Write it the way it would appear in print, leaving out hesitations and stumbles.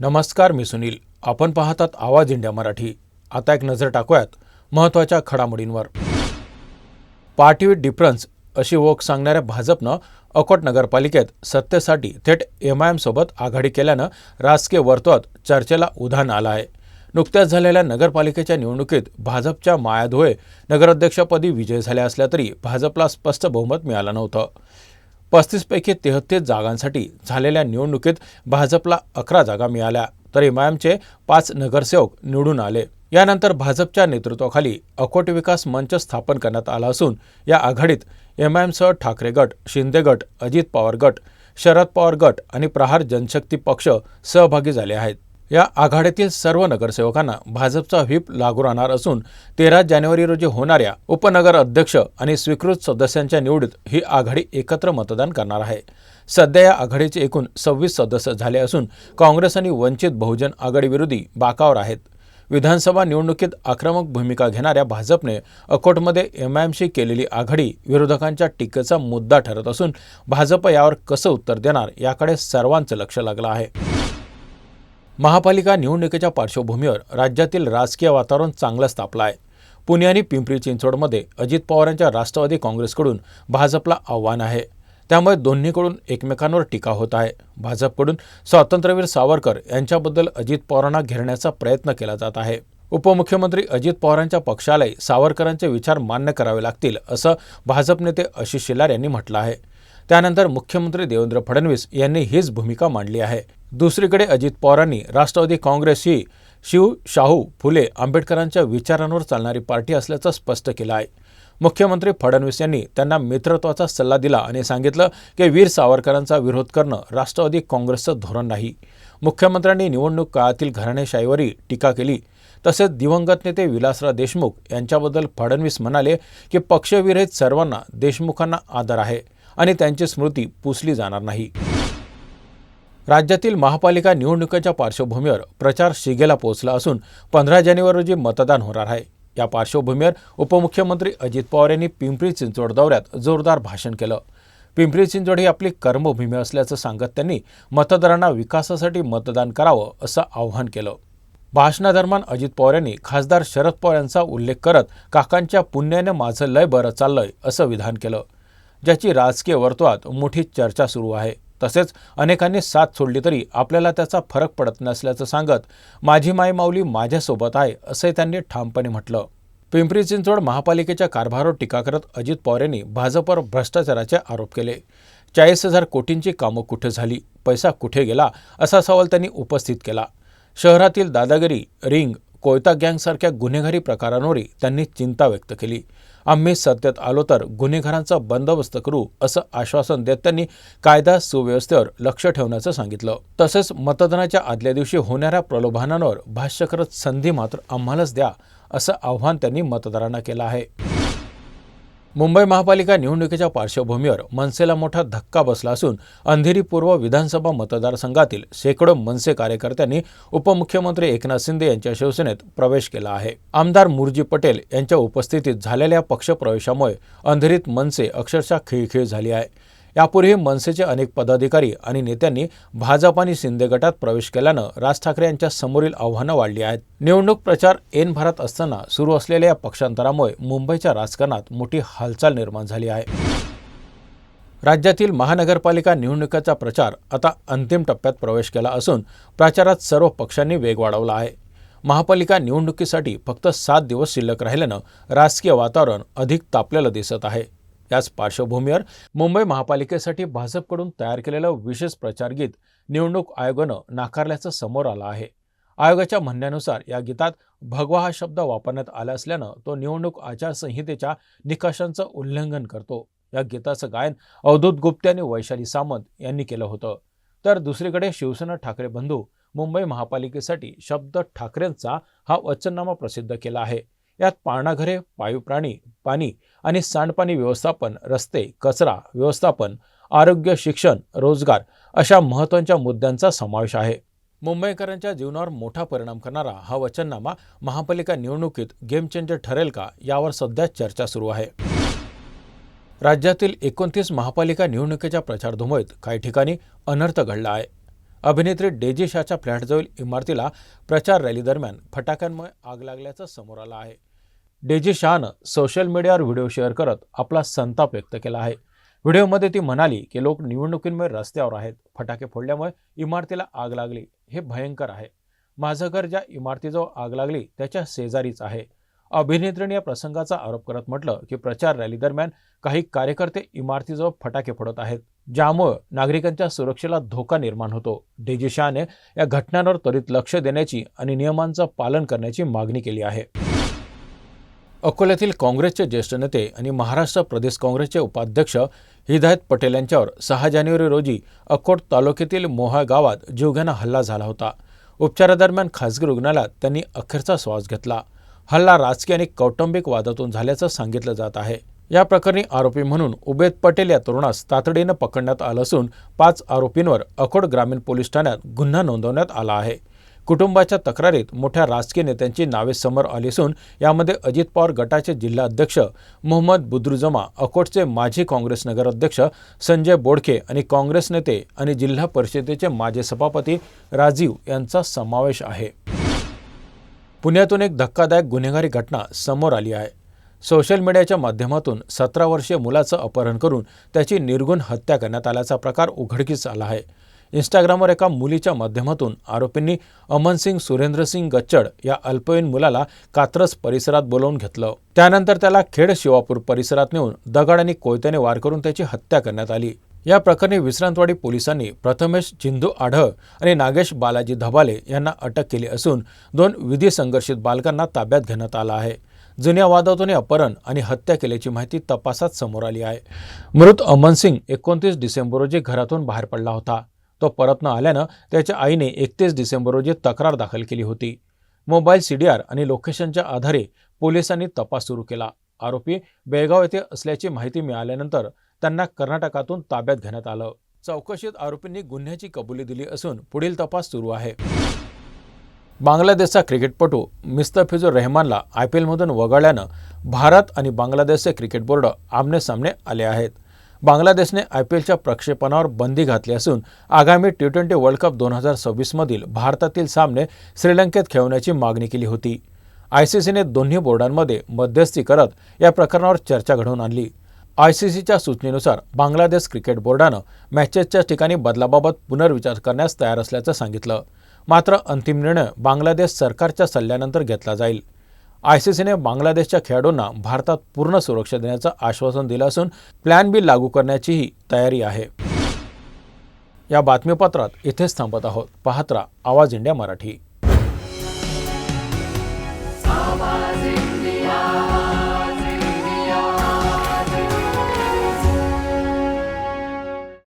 नमस्कार, मी सुनील. आपण पाहतात आवाज इंडिया मराठी. आता एक नजर टाकूयात महत्त्वाच्या घडामोडींवर. पार्टी विथ डिफरन्स अशी ओळख सांगणाऱ्या भाजपनं अकोट नगरपालिकेत सत्तेसाठी थेट MIM सोबत आघाडी केल्यानं राजकीय वर्तुळात चर्चेला उधाण आलं आहे. नुकत्याच झालेल्या नगरपालिकेच्या निवडणुकीत भाजपच्या माया धुळे नगराध्यक्षपदी विजय झाले असल्या तरी भाजपला स्पष्ट बहुमत मिळालं नव्हतं. 35 पैकी 33 जागांसाठी झालेल्या निवडणुकीत भाजपला 11 जागा मिळाल्या तर MIMचे 5 नगरसेवक निवडून आले. यानंतर भाजपच्या नेतृत्वाखाली अकोट विकास मंच स्थापन करण्यात आला असून या आघाडीत MIMसह ठाकरे गट, शिंदे गट, अजित पवार गट, शरद पवार गट आणि प्रहार जनशक्ती पक्ष सहभागी झाले आहेत. या आघाडीतील सर्व नगरसेवकांना भाजपचा व्हीप लागू राहणार असून 13 जानेवारी रोजी होणाऱ्या उपनगर अध्यक्ष आणि स्वीकृत सदस्यांच्या निवडीत ही आघाडी एकत्र मतदान करणार आहे. सध्या या आघाडीचे एकूण 26 सदस्य झाले असून काँग्रेस आणि वंचित बहुजन आघाडी विरोधी बाकावर आहेत. विधानसभा निवडणुकीत आक्रमक भूमिका घेणाऱ्या भाजपने अकोटमध्ये MIMशी केलेली आघाडी विरोधकांच्या टीकेचा मुद्दा ठरत असून भाजप यावर कसं उत्तर देणार याकडे सर्वांचं लक्ष लागलं आहे. महापालिका निवडणुकीच्या पार्श्वभूमीवर राज्यातील राजकीय वातावरण चांगलंच तापलं आहे. पुणे आणि पिंपरी चिंचवडमध्ये अजित पवारांच्या राष्ट्रवादी काँग्रेसकडून भाजपला आव्हान आहे. त्यामुळे दोन्हीकडून एकमेकांवर टीका होत आहे. भाजपकडून स्वातंत्र्यवीर सावरकर यांच्याबद्दल अजित पवारांना घेरण्याचा प्रयत्न केला जात आहे. उपमुख्यमंत्री अजित पवारांच्या पक्षालाही सावरकरांचे विचार मान्य करावे लागतील असं भाजप नेते आशिष शेलार यांनी म्हटलं आहे. त्यानंतर मुख्यमंत्री देवेंद्र फडणवीस यांनी हीच भूमिका मांडली आहे. दुसरीकडे अजित पवारांनी राष्ट्रवादी काँग्रेस ही शिव, शाहू, फुले, आंबेडकरांच्या विचारांवर चालणारी पार्टी असल्याचं स्पष्ट केलं आहे. मुख्यमंत्री फडणवीस यांनी त्यांना मित्रत्वाचा सल्ला दिला आणि सांगितलं की वीर सावरकरांचा विरोध करणं राष्ट्रवादी काँग्रेसचं धोरण नाही. मुख्यमंत्र्यांनी निवडणूक काळातील घराणेशाहीवरही टीका केली. तसेच दिवंगत नेते विलासराव देशमुख यांच्याबद्दल फडणवीस म्हणाले की पक्षविरहित सर्वांना देशमुखांना आदर आहे आणि त्यांची स्मृती पुसली जाणार नाही. राज्यातील महापालिका निवडणुकीच्या पार्श्वभूमीवर प्रचार शिगेला पोहोचला असून 15 जानेवारी रोजी मतदान होणार आहे. या पार्श्वभूमीवर उपमुख्यमंत्री अजित पवार यांनी पिंपरी चिंचवड दौऱ्यात जोरदार भाषण केलं. पिंपरी चिंचवड ही आपली कर्मभूमी असल्याचं सांगत त्यांनी मतदारांना विकासासाठी मतदान करावं असं आवाहन केलं. भाषणादरम्यान अजित पवार यांनी खासदार शरद पवार यांचा उल्लेख करत काकांच्या पुण्याने माझं लय बरं चाललंय असं विधान केलं, ज्याची राजकीय वर्तुळात मोठी चर्चा सुरू आहे. तसेच अनेकांनी साथ सोडली तरी आपल्याला त्याचा फरक पडत नसल्याचं सांगत माझी माय माऊली माझ्यासोबत आहे असंही त्यांनी ठामपणे म्हटलं. पिंपरी चिंचवड महापालिकेच्या कारभारावर टीका करत अजित पवार यांनी भाजपवर भ्रष्टाचाराचे आरोप केले. 40,000 कोटींची कामं कुठे झाली, पैसा कुठे गेला असा सवाल त्यांनी उपस्थित केला. शहरातील दादागिरी, रिंग, कोयता गँगसारख्या गुन्हेगारी प्रकारांवरही त्यांनी चिंता व्यक्त केली. आम्ही सत्तेत आलो तर गुन्हेगारांचा बंदोबस्त करू असं आश्वासन देत त्यांनी कायदा सुव्यवस्थेवर लक्ष ठेवण्याचं सांगितलं. तसेच मतदानाच्या आदल्या दिवशी होणाऱ्या प्रलोभनांवर भाष्य करत संधी मात्र आम्हालाच द्या असं आव्हान त्यांनी मतदारांना केलं आहे. मुंबई महापालिका निवडणुकीच्या पार्श्वभूमीवर मनसेला मोठा धक्का बसला असून अंधेरी पूर्व विधानसभा मतदारसंघातील शेकडो मनसे कार्यकर्त्यांनी उपमुख्यमंत्री एकनाथ शिंदे यांच्या शिवसेनेत प्रवेश केला आहे. आमदार मुरजी पटेल यांच्या उपस्थितीत झालेल्या पक्षप्रवेशामुळे अंधेरीत मनसे अक्षरशः खिळखिळ झाली आहे. यापूर्वी मनसेचे अनेक पदाधिकारी आणि नेत्यांनी भाजप आणि शिंदे गटात प्रवेश केल्यानं राज ठाकरे यांच्या समोरील आव्हानं वाढली आहेत. निवडणूक प्रचार ऐन भरात असताना सुरू असलेल्या या पक्षांतरामुळे मुंबईच्या राजकारणात मोठी हालचाल निर्माण झाली आहे. राज्यातील महानगरपालिका निवडणुकीचा प्रचार आता अंतिम टप्प्यात प्रवेश केला असून प्रचारात सर्व पक्षांनी वेग वाढवला आहे. महापालिका निवडणुकीसाठी फक्त 7 दिवस शिल्लक राहिल्यानं राजकीय वातावरण अधिक तापलेलं दिसत आहे. याच पार्श्वभूमीवर मुंबई महापालिकेसाठी भाजपकडून तयार केलेलं विशेष प्रचार गीत निवडणूक आयोगानं नाकारल्याचं समोर आलं आहे. आयोगाच्या म्हणण्यानुसार या गीतात भगवा हा शब्द वापरण्यात आला असल्यानं तो निवडणूक आचारसंहितेच्या निकषांचं उल्लंघन करतो. या गीताचं गायन अवधूत गुप्ते आणि वैशाली सामंत यांनी केलं होतं. तर दुसरीकडे शिवसेना ठाकरे बंधू मुंबई महापालिकेसाठी शब्द ठाकरेंचा हा वचननामा प्रसिद्ध केला आहे. यात पाळणाघरे, पाळीव प्राणी, पाणी आणि सांडपाणी व्यवस्थापन, रस्ते, कचरा व्यवस्थापन, आरोग्य, शिक्षण, रोजगार अशा महत्त्वाच्या मुद्द्यांचा समावेश आहे. मुंबईकरांच्या जीवनावर मोठा परिणाम करणारा हा वचननामा महापालिका निवडणुकीत गेम चेंजर ठरेल का यावर सध्या चर्चा सुरू आहे. राज्यातील 29 महापालिका निवडणुकीच्या प्रचारधुमळीत काही ठिकाणी अनर्थ घडला आहे. अभिनेत्री डेजी शाहच्या फ्लॅटजवळील इमारतीला प्रचार रॅली दरम्यान फटाक्यांमुळे आग लागल्याचं समोर आलं आहे। डेजी शाहनं सोशल मीडियावर व्हिडिओ शेअर करत आपला संताप व्यक्त केला आहे। व्हिडिओमध्ये ती म्हणाली की लोक निवडणुकींमुळे रस्त्यावर आहेत, फटाके फोडल्यामुळे इमारतीला आग लागली, हे भयंकर आहे। माझं घर ज्या इमारतीजवळ आग लागली त्याच्या शेजारीच आहे। अभिनेत्रीने या प्रसंगाचा आरोप करत म्हटलं की प्रचार रॅली दरम्यान काही कार्यकर्ते इमारतीजवळ फटाके फोडत आहेत, ज्यामुळे नागरिकांच्या सुरक्षेला धोका निर्माण होतो। डेजी शाहने या घटनांवर त्वरित लक्ष देण्याची आणि नियमांचं पालन करण्याची मागणी केली आहे। अकोल्यातील काँग्रेसचे ज्येष्ठ नेते आणि महाराष्ट्र प्रदेश काँग्रेसचे उपाध्यक्ष हिदायत पटेल यांच्यावर 6 जानेवारी रोजी अकोट तालुक्यातील मोहा गावात जीवघेणा हल्ला झाला होता। उपचारादरम्यान खासगी रुग्णालयात त्यांनी अखेरचा श्वास घेतला। हल्ला राजकीय आणि कौटुंबिक वादातून झाल्याचं सांगितलं जात आहे। या प्रकरणी आरोपी म्हणून उबेद पटेल या तरुणास तातडीनं पकडण्यात आलं असून 5 आरोपींवर अकोट ग्रामीण पोलीस ठाण्यात गुन्हा नोंदवण्यात आला आहे। कुटुंबाच्या तक्रारीत मोठ्या राजकीय नेत्यांची नावे समोर आली असून यामध्ये अजित पवार गटाचे जिल्हा अध्यक्ष मोहम्मद बुद्रुजमा, अकोटचे माजी काँग्रेस नगराध्यक्ष संजय बोडखे आणि काँग्रेस नेते आणि जिल्हा परिषदेचे माजी सभापती राजीव यांचा समावेश आहे। पुण्यातून एक धक्कादायक गुन्हेगारी घटना समोर आली आहे। सोशल मीडियाच्या माध्यमातून 17 वर्षीय मुलाचं अपहरण करून त्याची निर्घृण हत्या करण्यात आल्याचा प्रकार उघडकीस आला आहे। इंस्टाग्रामवर एका मुलीच्या माध्यमातून आरोपींनी अमनसिंग सुरेंद्रसिंग गच्चड या अल्पवयीन मुलाला कात्रज परिसरात बोलावून घेतलं। त्यानंतर त्याला खेड शिवापूर परिसरात नेऊन दगड आणि कोयत्याने वार करून त्याची हत्या करण्यात आली। या प्रकरणी विश्रांतवाडी पोलिसांनी प्रथमेश जिंदू आढळ आणि नागेश बालाजी धबाले यांना अटक केली असून 2 विधी संघर्षित बालकांना ताब्यात घेण्यात आलं आहे। जुन्या वादातून अपहरण आणि हत्या केल्याची माहिती तपासात समोर आली आहे। मृत अमनसिंग 29 डिसेंबर रोजी घरातून बाहेर पडला होता। तो परत न आल्यानं त्याच्या आईने 31 डिसेंबर रोजी तक्रार दाखल केली होती। मोबाईल CDR आणि लोकेशनच्या आधारे पोलिसांनी तपास सुरू केला। आरोपी बेळगाव येथे असल्याची माहिती मिळाल्यानंतर त्यांना कर्नाटकातून ताब्यात घेण्यात आलं। चौकशीत आरोपींनी गुन्ह्याची कबुली दिली असून पुढील तपास सुरू आहे। बांगलादेशचा क्रिकेटपटू मुस्तफिजुर रहमानला IPLमधून वगळल्यानं भारत आणि बांगलादेशचे क्रिकेट बोर्ड आमने-सामने आले आहेत। बांगलादेशने IPLच्या प्रक्षेपणावर बंदी घातली असून आगामी T20 वर्ल्ड कप 2026 मधील भारतातील सामने श्रीलंकेत खेळवण्याची मागणी केली होती। ICCने दोन्ही बोर्डांमध्ये मध्यस्थी करत या प्रकरणावर चर्चा घडवून आणली। ICCच्या सूचनेनुसार बांगलादेश क्रिकेट बोर्डानं मॅचेसच्या ठिकाणी बदलाबाबत पुनर्विचार करण्यास तयार असल्याचं सांगितलं। मात्र अंतिम निर्णय बांगलादेश सरकारच्या सल्ल्यानंतर घेतला जाईल। ICCने बांगलादेशच्या खेळाडूंना भारतात पूर्ण सुरक्षा देण्याचं आश्वासन दिलं असून प्लॅन B लागू करण्याचीही तयारी आहे। या बातमीपत्रात इथेच थांबत आहोत। पाहत रहा आवाज इंडिया मराठी।